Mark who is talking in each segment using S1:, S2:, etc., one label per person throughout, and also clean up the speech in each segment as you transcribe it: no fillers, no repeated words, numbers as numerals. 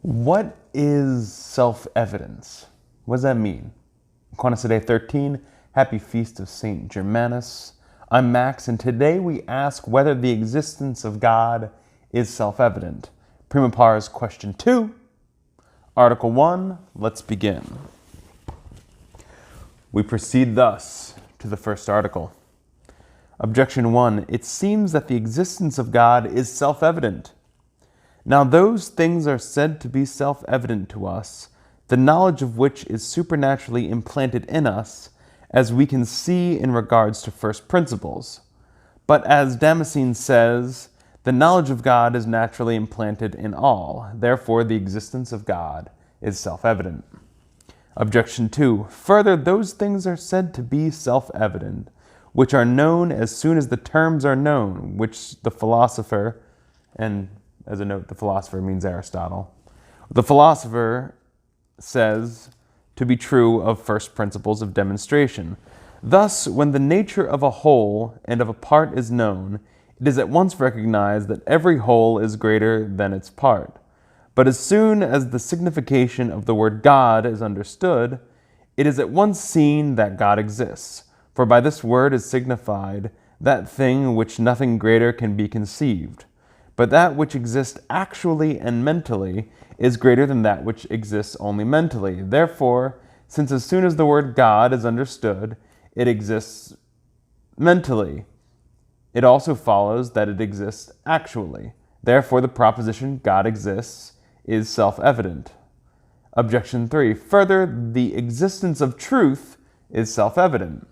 S1: What is self-evidence? What does that mean? Aquinasaday 13, Happy Feast of St. Germanus. I'm Max, and today we ask whether the existence of God is self-evident. Prima pars question 2. Article 1, let's begin. We proceed thus to the first article. Objection 1, it seems that the existence of God is self-evident. Now those things are said to be self-evident to us, the knowledge of which is supernaturally implanted in us, as we can see in regards to first principles. But as Damascene says, the knowledge of God is naturally implanted in all, therefore the existence of God is self-evident. Objection 2, further, those things are said to be self-evident, which are known as soon as the terms are known, which the philosopher, and as a note, the philosopher means Aristotle. The philosopher says to be true of first principles of demonstration. Thus, when the nature of a whole and of a part is known, it is at once recognized that every whole is greater than its part. But as soon as the signification of the word God is understood, it is at once seen that God exists. For by this word is signified that thing which nothing greater can be conceived. But that which exists actually and mentally is greater than that which exists only mentally. Therefore, since as soon as the word God is understood, it exists mentally, it also follows that it exists actually. Therefore, the proposition God exists is self-evident. Objection 3. Further, the existence of truth is self-evident.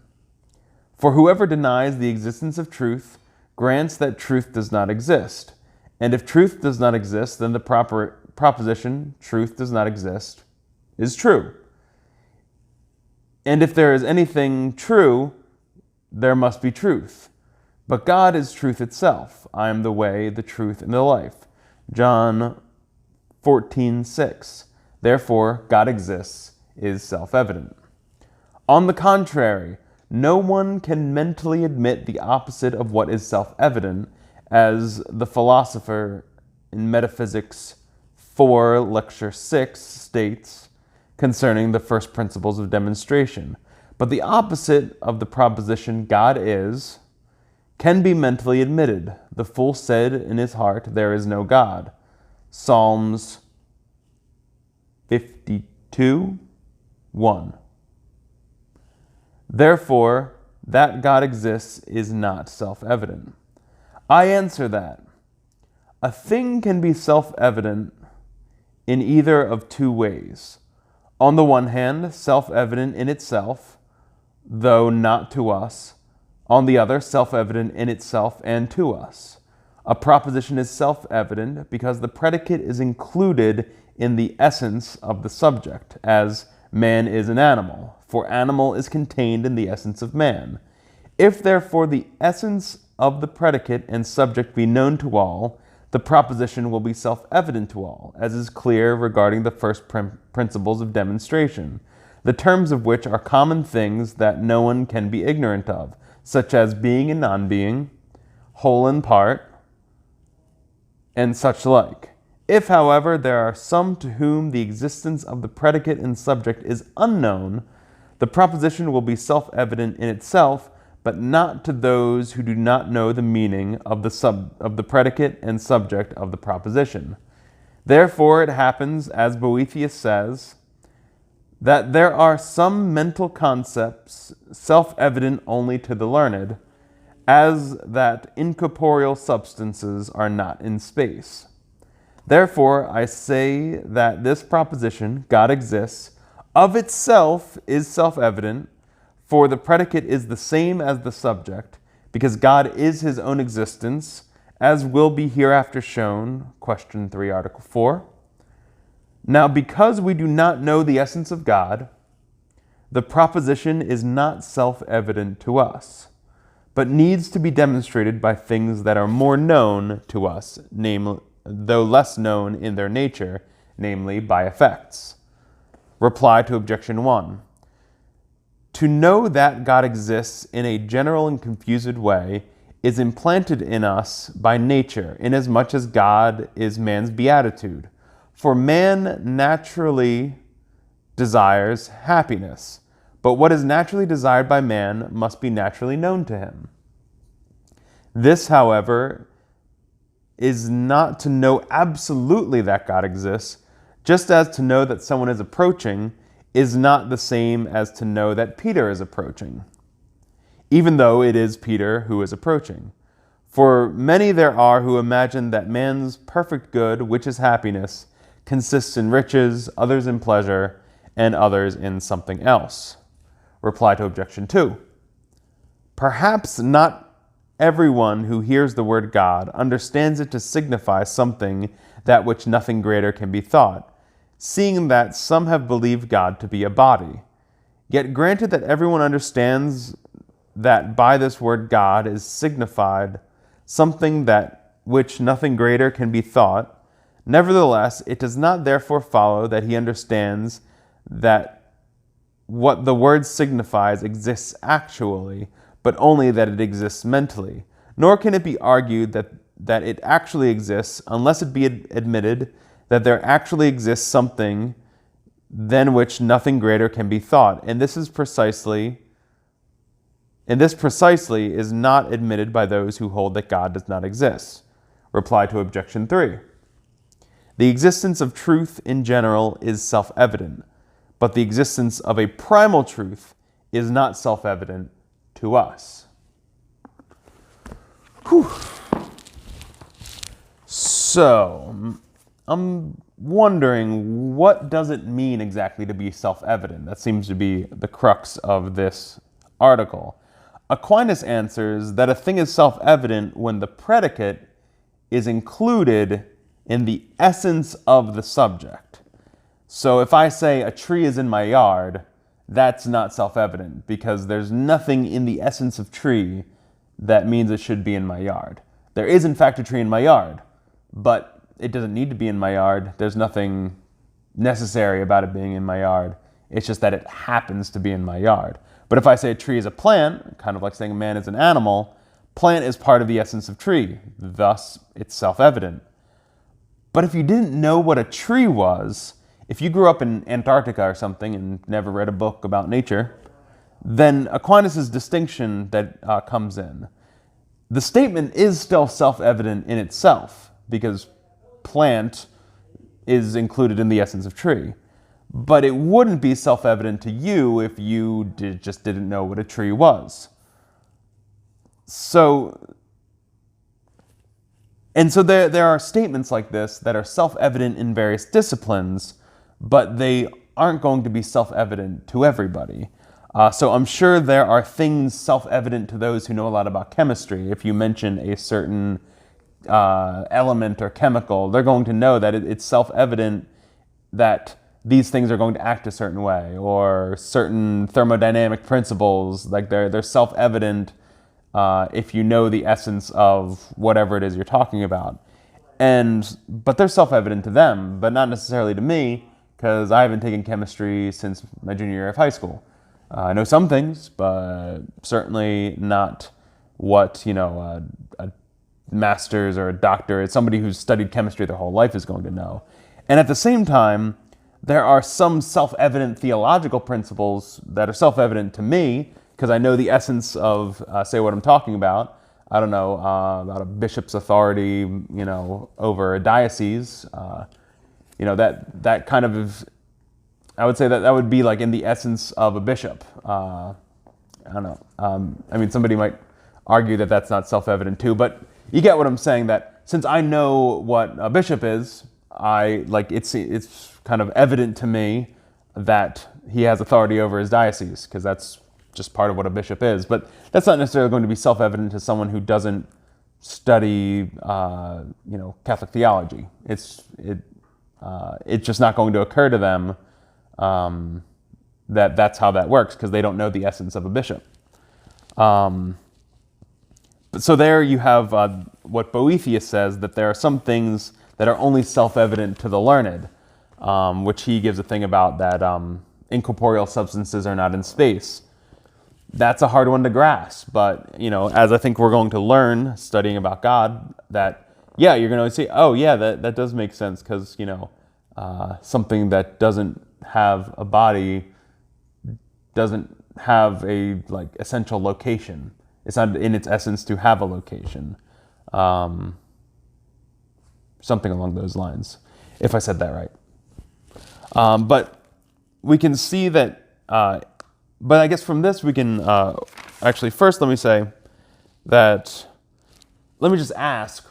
S1: For whoever denies the existence of truth grants that truth does not exist. And if truth does not exist, then the proposition, truth does not exist, is true. And if there is anything true, there must be truth. But God is truth itself. I am the way, the truth, and the life. John 14:6. Therefore, God exists is self-evident. On the contrary, no one can mentally admit the opposite of what is self-evident, as the philosopher in Metaphysics 4, Lecture 6 states concerning the first principles of demonstration. But the opposite of the proposition God is can be mentally admitted. The fool said in his heart, there is no God. Psalms 52:1. Therefore, that God exists is not self-evident. I answer that a thing can be self-evident in either of two ways. On the one hand, self-evident in itself, though not to us. On the other, self-evident in itself and to us. A proposition is self-evident because the predicate is included in the essence of the subject, as man is an animal, for animal is contained in the essence of man. If therefore the essence of the predicate and subject be known to all, the proposition will be self-evident to all, as is clear regarding the first principles of demonstration, the terms of which are common things that no one can be ignorant of, such as being and non-being, whole and part, and such like. If, however, there are some to whom the existence of the predicate and subject is unknown, the proposition will be self-evident in itself, but not to those who do not know the meaning of the predicate and subject of the proposition. Therefore, it happens, as Boethius says, that there are some mental concepts self-evident only to the learned, as that incorporeal substances are not in space. Therefore, I say that this proposition, God exists, of itself is self-evident, for the predicate is the same as the subject, because God is his own existence, as will be hereafter shown, question 3, article 4. Now, because we do not know the essence of God, the proposition is not self-evident to us, but needs to be demonstrated by things that are more known to us, namely, though less known in their nature, namely by effects. Reply to objection 1. To know that God exists in a general and confused way is implanted in us by nature, inasmuch as God is man's beatitude. For man naturally desires happiness, but what is naturally desired by man must be naturally known to him. This, however, is not to know absolutely that God exists, just as to know that someone is approaching is not the same as to know that Peter is approaching, even though it is Peter who is approaching. For many there are who imagine that man's perfect good, which is happiness, consists in riches, others in pleasure, and others in something else. Reply to objection 2. Perhaps not everyone who hears the word God understands it to signify something that which nothing greater can be thought, seeing that some have believed God to be a body. Yet granted that everyone understands that by this word God is signified something that which nothing greater can be thought, nevertheless it does not therefore follow that he understands that what the word signifies exists actually, but only that it exists mentally. Nor can it be argued that it actually exists unless it be admitted that there actually exists something than which nothing greater can be thought. And this precisely is not admitted by those who hold that God does not exist. Reply to objection 3. The existence of truth in general is self-evident, but the existence of a primal truth is not self-evident to us. Whew. So, I'm wondering, what does it mean exactly to be self-evident? That seems to be the crux of this article. Aquinas answers that a thing is self-evident when the predicate is included in the essence of the subject. So if I say a tree is in my yard, that's not self-evident because there's nothing in the essence of tree that means it should be in my yard. There is in fact a tree in my yard, but it doesn't need to be in my yard. There's nothing necessary about it being in my yard. It's just that it happens to be in my yard. But if I say a tree is a plant, kind of like saying a man is an animal, plant is part of the essence of tree. Thus, it's self-evident. But if you didn't know what a tree was, if you grew up in Antarctica or something and never read a book about nature, then Aquinas' distinction that comes in. The statement is still self-evident in itself because plant is included in the essence of tree. But it wouldn't be self-evident to you if you just didn't know what a tree was. So there are statements like this that are self-evident in various disciplines, but they aren't going to be self-evident to everybody. So I'm sure there are things self-evident to those who know a lot about chemistry. If you mention a certain element or chemical, they're going to know that it's self-evident that these things are going to act a certain way, or certain thermodynamic principles, like they're self-evident if you know the essence of whatever it is you're talking about. But they're self-evident to them, but not necessarily to me, because I haven't taken chemistry since my junior year of high school. I know some things, but certainly not what a master's or a doctor, it's somebody who's studied chemistry their whole life, is going to know. And at the same time, there are some self-evident theological principles that are self-evident to me because I know the essence of, say, what I'm talking about. I don't know, about a bishop's authority, over a diocese. That kind of, I would say that would be like in the essence of a bishop. I don't know. Somebody might argue that that's not self-evident too, but you get what I'm saying, that since I know what a bishop is, it's kind of evident to me that he has authority over his diocese, because that's just part of what a bishop is. But that's not necessarily going to be self-evident to someone who doesn't study, Catholic theology. It's just not going to occur to them that's how that works, because they don't know the essence of a bishop. So there you have what Boethius says, that there are some things that are only self-evident to the learned, which he gives a thing about that incorporeal substances are not in space. That's a hard one to grasp, but as I think we're going to learn studying about God, that you're going to see, oh yeah, that does make sense, because something that doesn't have a body doesn't have a like essential location. It's not in its essence to have a location. Something along those lines, if I said that right. But we can see that, but I guess from this we can, actually first let me say that, let me just ask,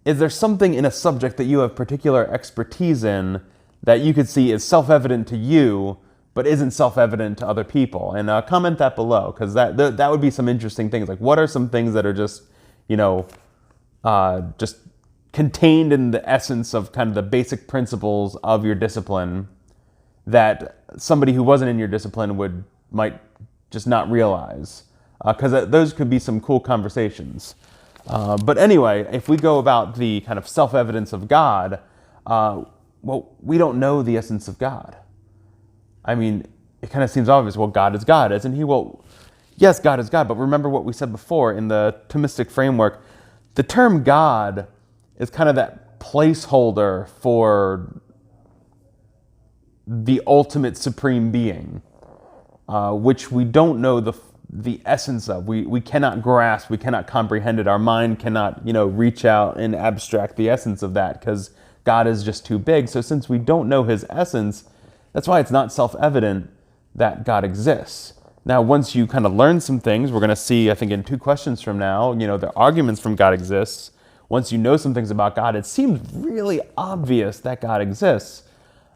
S1: is there something in a subject that you have particular expertise in that you could see is self-evident to you, but isn't self-evident to other people? And comment that below, because that would be some interesting things. Like, what are some things that are just, just contained in the essence of kind of the basic principles of your discipline that somebody who wasn't in your discipline might just not realize? Because those could be some cool conversations. But anyway, if we go about the kind of self-evidence of God, well, we don't know the essence of God. I mean, it kind of seems obvious. Well, God is God, isn't he? Well, yes, God is God. But remember what we said before in the Thomistic framework. The term God is kind of that placeholder for the ultimate supreme being, which we don't know the essence of. We cannot grasp, we cannot comprehend it. Our mind cannot, reach out and abstract the essence of that, because God is just too big. So since we don't know his essence, that's why it's not self-evident that God exists. Now, once you kind of learn some things, we're going to see, I think in 2 questions from now, the arguments from God exists. Once you know some things about God, it seems really obvious that God exists,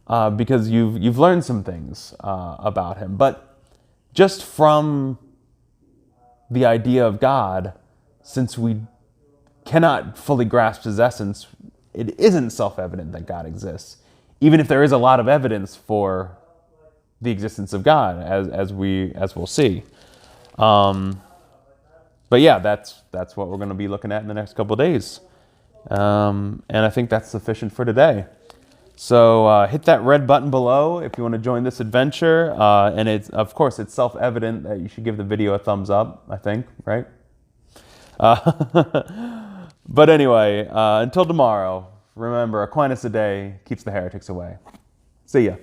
S1: because you've learned some things about him. But just from the idea of God, since we cannot fully grasp his essence, it isn't self-evident that God exists, even if there is a lot of evidence for the existence of God, as we'll see. But yeah, that's what we're going to be looking at in the next couple of days, and I think that's sufficient for today. So hit that red button below if you want to join this adventure. And of course, it's self-evident that you should give the video a thumbs up, I think, right? But anyway, until tomorrow, remember, Aquinasaday keeps the heretics away. See ya.